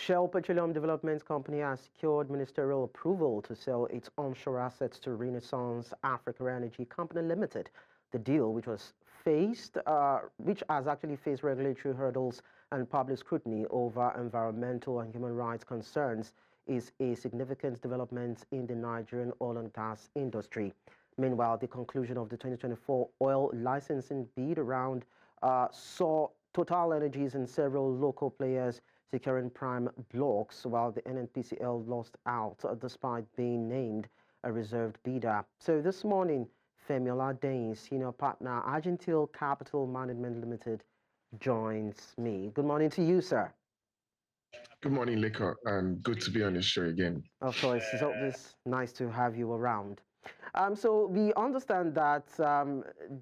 Shell Petroleum Development Company has secured ministerial approval to sell its onshore assets to Renaissance Africa Energy Company Limited. The deal, which has actually faced regulatory hurdles and public scrutiny over environmental and human rights concerns, is a significant development in the Nigerian oil and gas industry. Meanwhile, the conclusion of the 2024 oil licensing bid round saw TotalEnergies and several local players securing prime blocks, while the NNPCL lost out despite being named a reserved bidder. So this morning, Femi Oladehin, senior partner, Argentil Capital Management Limited, joins me. Good morning to you, sir. Good morning, Leko, and good to be on the show again. Of course, it's always nice to have you around. So we understand that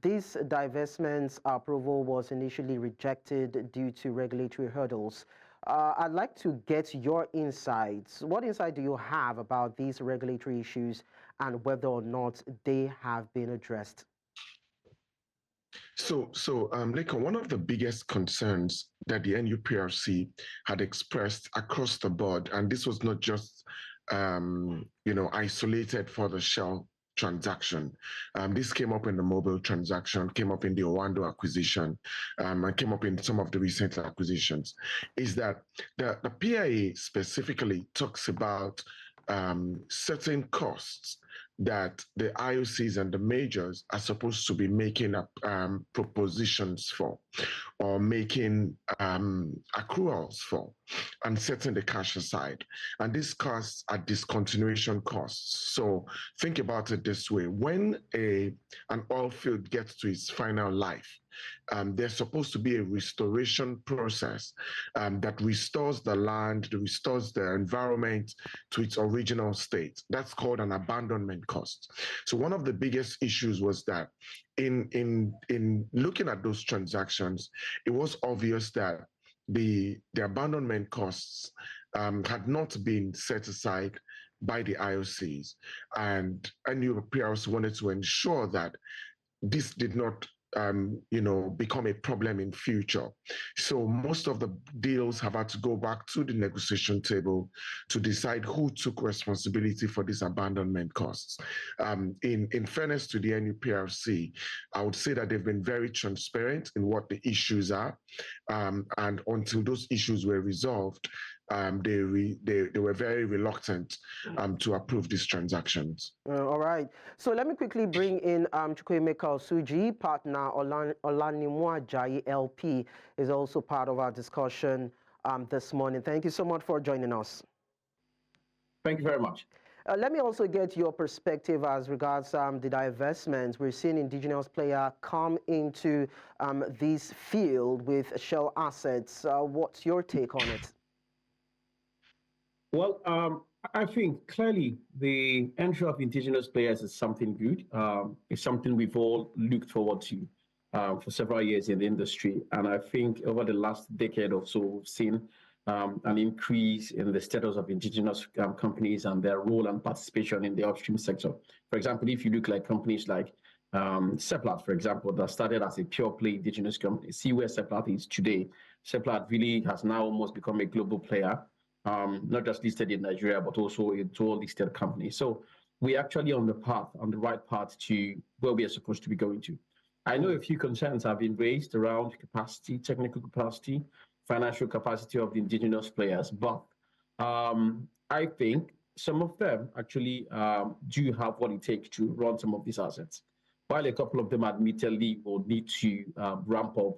this divestment approval was initially rejected due to regulatory hurdles. I'd like to get your insights. What insight do you have about these regulatory issues and whether or not they have been addressed? Leko, one of the biggest concerns that the NUPRC had expressed across the board, and this was not just, isolated for the Shell transaction. This came up in the mobile transaction, came up in the Owando acquisition, and came up in some of the recent acquisitions, is that the PIA specifically talks about certain costs that the IOCs and the majors are supposed to be making up propositions for or making accruals for and setting the cash aside. And these costs are discontinuation costs. So think about it this way. When an oil field gets to its final life, there's supposed to be a restoration process that restores the land, restores the environment to its original state. That's called an abandonment cost. So one of the biggest issues was that in looking at those transactions, it was obvious that the abandonment costs had not been set aside by the IOCs, and NUPRC wanted to ensure that this did not become a problem in future. So most of the deals have had to go back to the negotiation table to decide who took responsibility for these abandonment costs. In fairness to the NUPRC, I would say that they've been very transparent in what the issues are, and until those issues were resolved, they were very reluctant to approve these transactions. All right. So let me quickly bring in Chukwuemeka Osuji, partner Olaniwun Ajayi LP, is also part of our discussion this morning. Thank you so much for joining us. Thank you very much. Let me also get your perspective as regards the divestment. We're seeing indigenous player come into this field with Shell assets. What's your take on it? Well, I think clearly the entry of indigenous players is something good. It's something we've all looked forward to for several years in the industry. And I think over the last decade or so, we've seen an increase in the status of indigenous companies and their role and participation in the upstream sector. For example, if you look like companies like Seplat, for example, that started as a pure play indigenous company, see where Seplat is today. Seplat really has now almost become a global player. Not just listed in Nigeria, but also a dual listed company. So we're actually on the right path to where we are supposed to be going to. I know a few concerns have been raised around capacity, technical capacity, financial capacity of the indigenous players, but I think some of them actually do have what it takes to run some of these assets, while a couple of them admittedly will need to ramp up,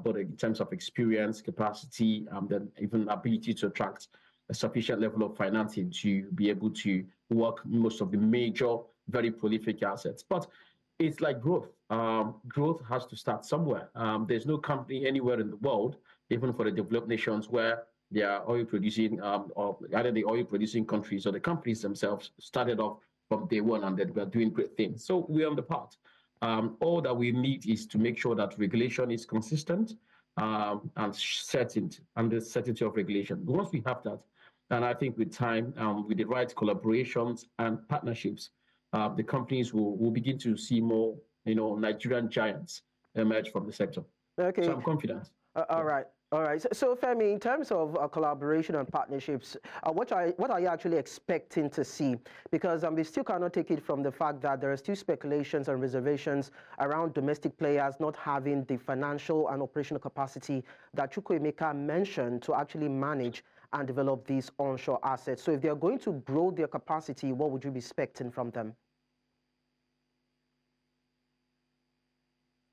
but in terms of experience, capacity, and then even ability to attract a sufficient level of financing to be able to work most of the major, very prolific assets. But it's like growth. Growth has to start somewhere. There's no company anywhere in the world, even for the developed nations, where they are oil producing, or either the oil producing countries or the companies themselves started off from day one and that we're doing great things. So we're on the path. All that we need is to make sure that regulation is consistent and certainty, and the certainty of regulation. Once we have that, and I think with time, with the right collaborations and partnerships, the companies will begin to see more, Nigerian giants emerge from the sector. Okay. So I'm confident. All right. All right. So Femi, in terms of collaboration and partnerships, what are you actually expecting to see? Because we still cannot take it from the fact that there are still speculations and reservations around domestic players not having the financial and operational capacity that Chukwuemeka mentioned to actually manage and develop these onshore assets. So if they are going to grow their capacity, what would you be expecting from them?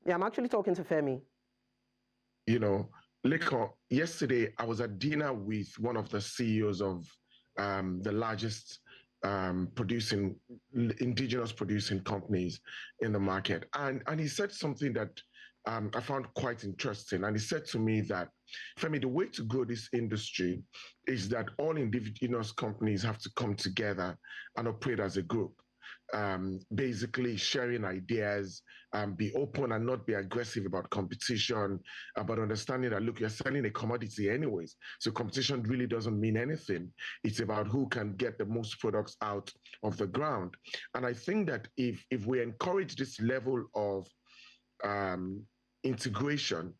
Yeah, I'm actually talking to Femi. You know, Leko, yesterday I was at dinner with one of the CEOs of the largest indigenous producing companies in the market. And he said something that I found quite interesting. And he said to me that, Femi, the way to grow this industry is that all indigenous companies have to come together and operate as a group. Basically sharing ideas, be open and not be aggressive about competition, about understanding that, look, you're selling a commodity anyways. So competition really doesn't mean anything. It's about who can get the most products out of the ground. And I think that if we encourage this level of integration,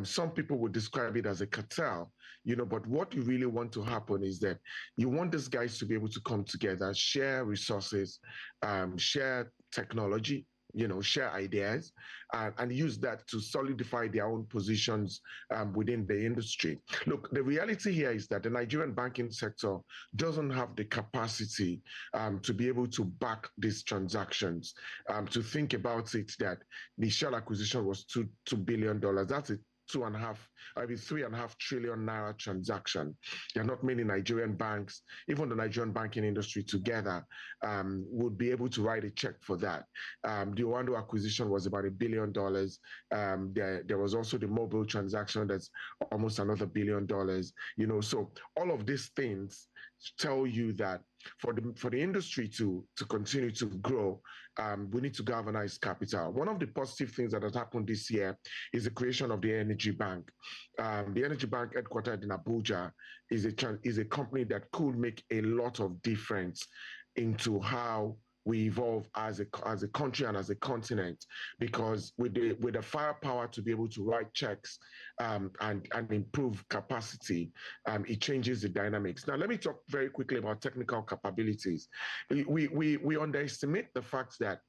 some people would describe it as a cartel, but what you really want to happen is that you want these guys to be able to come together, share resources, share technology, share ideas, and use that to solidify their own positions within the industry. Look, the reality here is that the Nigerian banking sector doesn't have the capacity to be able to back these transactions. To think about it, that the Shell acquisition was $2 billion. That's it. 3.5 trillion naira transaction. There are not many Nigerian banks, even the Nigerian banking industry together, would be able to write a check for that. The Owando acquisition was about $1 billion. There was also the mobile transaction that's almost another $1 billion. So all of these things tell you that for the industry to continue to grow, we need to galvanize capital. One of the positive things that has happened this year is the creation of the Energy Bank. The Energy Bank, headquartered in Abuja, is a company that could make a lot of difference into how we evolve as a country and as a continent, because with the firepower to be able to write checks and improve capacity, it changes the dynamics. Now, let me talk very quickly about technical capabilities. We underestimate the fact that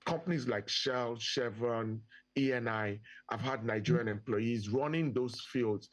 companies like Shell, Chevron, ENI have had Nigerian employees running those fields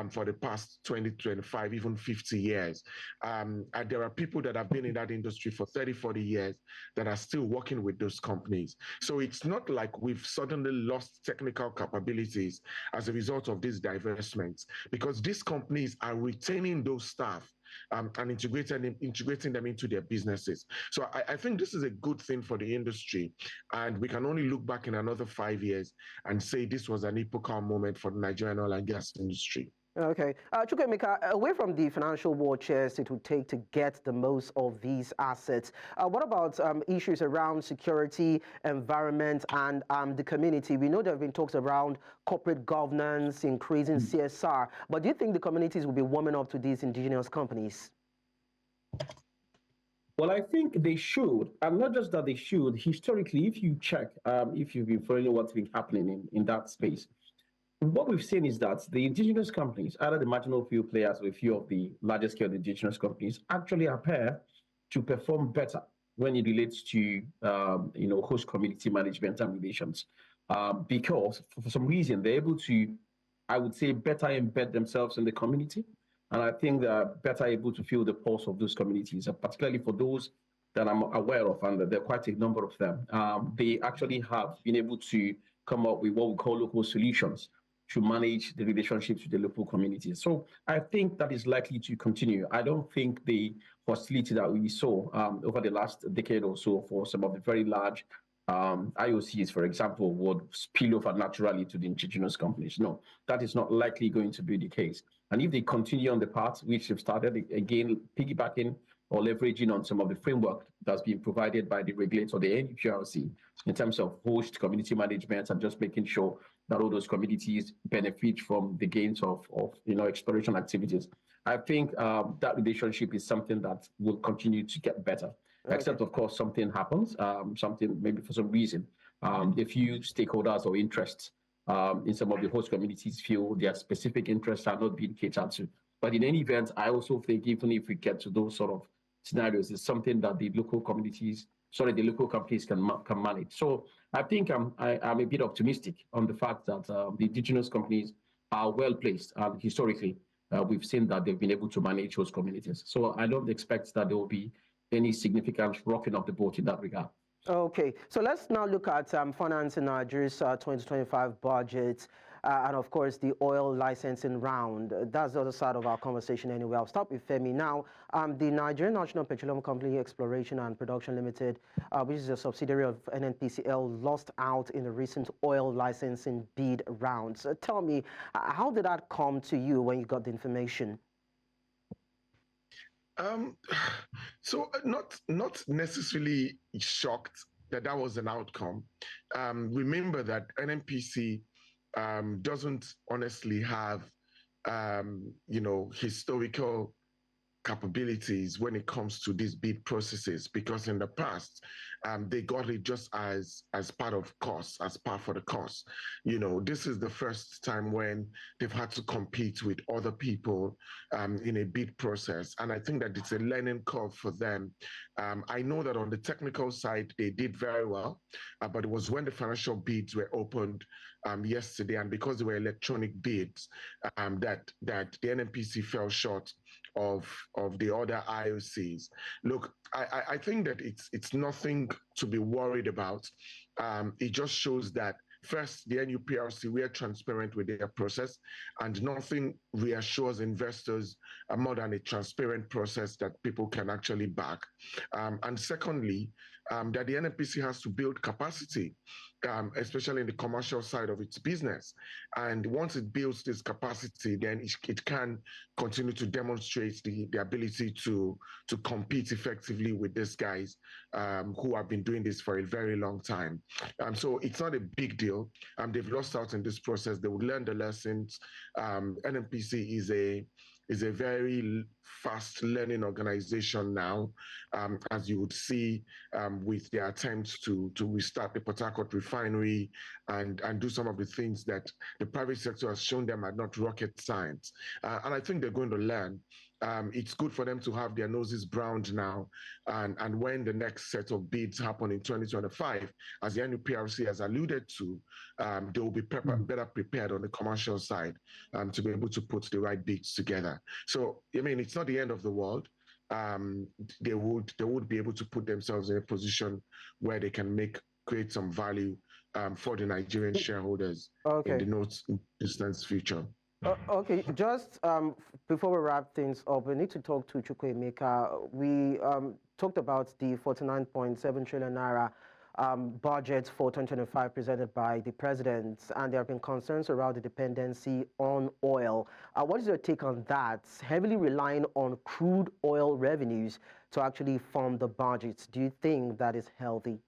for the past 20, 25, even 50 years. And there are people that have been in that industry for 30, 40 years that are still working with those companies. So it's not like we've suddenly lost technical capabilities as a result of these divestments, because these companies are retaining those staff and integrating them into their businesses. So I think this is a good thing for the industry. And we can only look back in another 5 years and say this was an epochal moment for the Nigerian oil and gas industry. Okay. Chukwuemeka, away from the financial war chest it would take to get the most of these assets, what about issues around security, environment, and the community? We know there have been talks around corporate governance, increasing CSR, but do you think the communities will be warming up to these indigenous companies? Well, I think they should, and not just that they should. Historically, if you check, if you've been following what's been happening in that space, what we've seen is that the indigenous companies, either the marginal few players or a few of the largest scale indigenous companies, actually appear to perform better when it relates to host community management and relations, because for some reason they're able to, I would say, better embed themselves in the community. And I think they're better able to feel the pulse of those communities, particularly for those that I'm aware of, and there are quite a number of them. They actually have been able to come up with what we call local solutions to manage the relationships with the local communities. So I think that is likely to continue. I don't think the hostility that we saw over the last decade or so for some of the very large IOCs, for example, would spill over naturally to the indigenous companies. No, that is not likely going to be the case. And if they continue on the path which they've started, again, piggybacking or leveraging on some of the framework that's been provided by the regulator, the NNPCL, in terms of host community management and just making sure that all those communities benefit from the gains of exploration activities. I think that relationship is something that will continue to get better. Okay. Except, of course, something happens, something maybe for some reason, a few stakeholders or interests in some of the host communities feel their specific interests are not being catered to. But in any event, I also think even if we get to those sort of scenarios, it's something that the local communities, the local companies can manage. So I think I'm a bit optimistic on the fact that the indigenous companies are well placed, and historically we've seen that they've been able to manage host communities. So I don't expect that there will be any significant rocking of the boat in that regard. Okay, so let's now look at financing Nigeria's 2025 budget and, of course, the oil licensing round. That's the other side of our conversation anyway. I'll start with Femi. Now, the Nigerian National Petroleum Company Exploration and Production Limited, which is a subsidiary of NNPCL, lost out in the recent oil licensing bid rounds. Tell me, how did that come to you when you got the information? So not necessarily shocked that that was an outcome. Remember that NNPC doesn't honestly have historical capabilities when it comes to these bid processes, because in the past they got it just as part of cost, as part for the cost. This is the first time when they've had to compete with other people in a bid process, and I think that it's a learning curve for them. I know that on the technical side they did very well, but it was when the financial bids were opened yesterday, and because they were electronic bids, that the NNPC fell short of the other IOCs. Look, I think that it's nothing to be worried about. It just shows that, first, the NUPRC, we are transparent with their process, and nothing reassures investors more than a transparent process that people can actually back. And secondly, that the NNPC has to build capacity, especially in the commercial side of its business. And once it builds this capacity, then it can continue to demonstrate the ability to compete effectively with these guys who have been doing this for a very long time. So it's not a big deal. They've lost out in this process. They will learn the lessons. NNPC is a very fast learning organization now, as you would see with their attempts to restart the Port Harcourt refinery and do some of the things that the private sector has shown them are not rocket science. And I think they're going to learn. It's good for them to have their noses browned now. And when the next set of bids happen in 2025, as the NUPRC has alluded to, they will be better prepared on the commercial side to be able to put the right bids together. So, I mean, it's not the end of the world. They would be able to put themselves in a position where they can create some value for the Nigerian shareholders in the not distant future. Okay, just before we wrap things up, we need to talk to Chukwuemeka. We talked about the 49.7 trillion naira budget for 2025 presented by the president, and there have been concerns around the dependency on oil. What is your take on that? Heavily relying on crude oil revenues to actually fund the budget. Do you think that is healthy?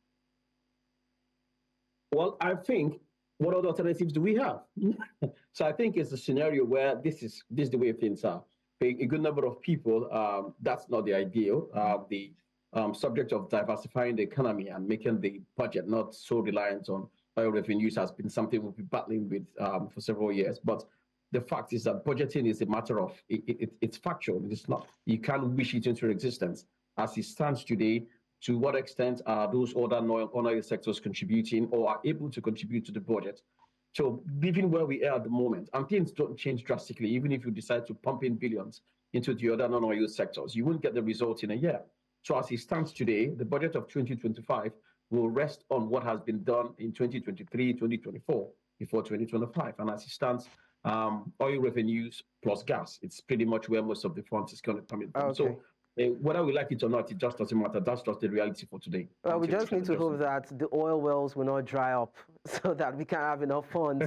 Well, I think, what other alternatives do we have? So I think it's a scenario where this is the way things are. A good number of people, that's not the ideal. The subject of diversifying the economy and making the budget not so reliant on oil revenues has been something we've been battling with for several years. But the fact is that budgeting is a matter of, it's factual. It's not, you can't wish it into existence. As it stands today, to what extent are those other oil sectors contributing or are able to contribute to the budget? So given where we are at the moment, and things don't change drastically, even if you decide to pump in billions into the other non-oil sectors, you won't get the results in a year. So as it stands today, the budget of 2025 will rest on what has been done in 2023, 2024, before 2025. And as it stands, oil revenues plus gas, it's pretty much where most of the funds is going to come in from. So whether we like it or not, it just doesn't matter. That's just the reality for today. Well, we just need to hope that the oil wells will not dry up so that we can have enough funds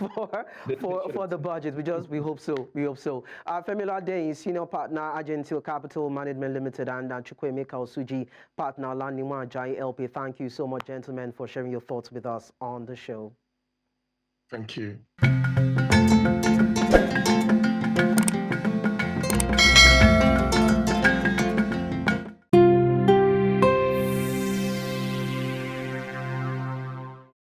for the budget. We hope so. We hope so. Femi Oladehin, senior partner, Argentil Capital Management Limited, and Chukwuemeka Osuji, partner, Olaniwun Ajayi LP. Thank you so much, gentlemen, for sharing your thoughts with us on the show. Thank you.